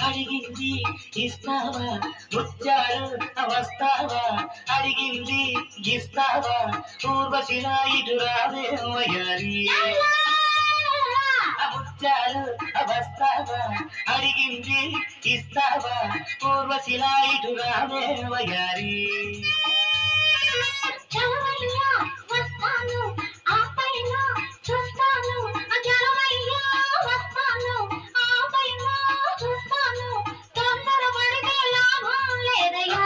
అడిగింది ఇస్తావా ముత్యాలు వస్తావా అడిగింది ఇస్తావా పూర్వశిలా ఇటు రావే వయ్యారి ముత్యాలు వస్తావా అడిగింది ఇస్తావా పూర్వశిలా ఇటు రావే వయ్యారి వస్తాను ఆ పైన చూస్తాను వస్తాను ఆ పైన చూస్తాను తొందరపడితే లాభం లేదయ్యా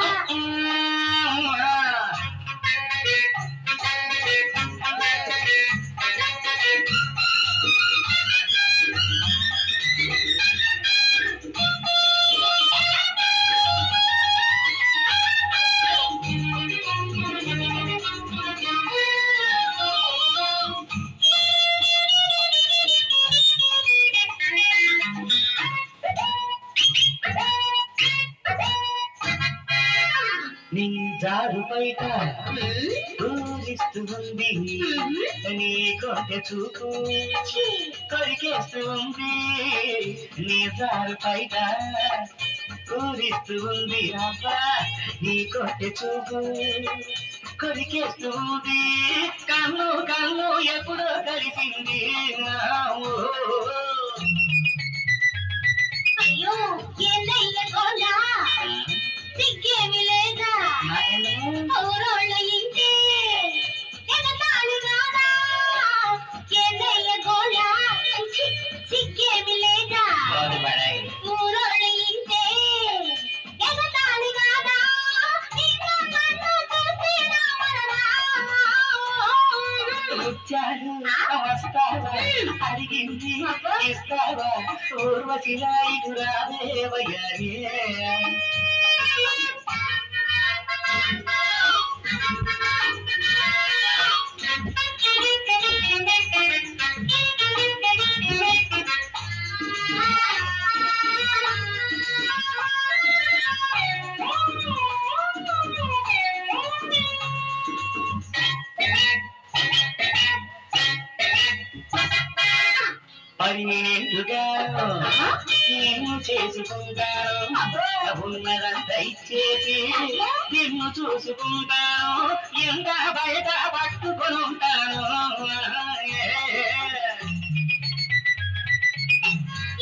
నీ జారు బయట ఊరిస్తూ ఉంది నీ కొట్టె చూపు కొరికేస్తూ ఉంది నీ జారు బయట ఊరిస్తూ ఉంది అబ్బా నీ కొట్టె చూపు కొరికేస్తూ ఉంది కన్ను కన్ను ఎప్పుడో కలిసింది అయ్యో ఏందయ్య గోలా సిగ్గేమి లేదా ఊరోళ్ళ ఇంటే ఎగతాళి కాదా ఏందయ్య గోలా సిగ్గేమి లేదా ఊరోళ్ళ ఇంటే ఎగతాళి కాదా ముత్యాలు వస్తావా అడిగింది ఇస్తావా పూర్వశిలా ఇటు రావే వయ్యారి పరిణిగా నేను చేసుకుంటాను ఉన్నదంతా ఇచ్చేసి నిన్ను చూసుకుంటాను ఎంత బయట పట్టుకొని ఉంటాను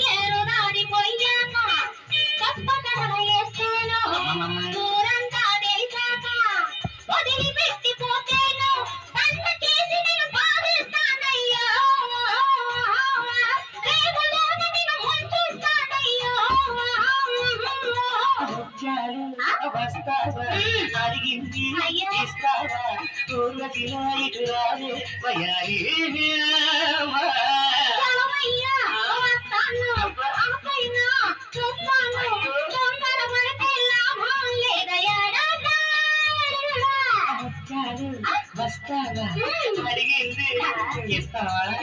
ఏరు దాడిపోయాక తప్పకడ వేస్తాను దూరంగా దేశాక వదిలిపెట్టిపోతేను పంట చేసి నేను బాధిస్తానయ్యో రేపులోని నేను ముంచుస్తానయ్యో ముత్యాలు వస్తావా అడిగింది ఇస్తావా పూర్వశిలా ఇటు రావే వయ్యారి వస్తావా అడిగింది ఇస్తావా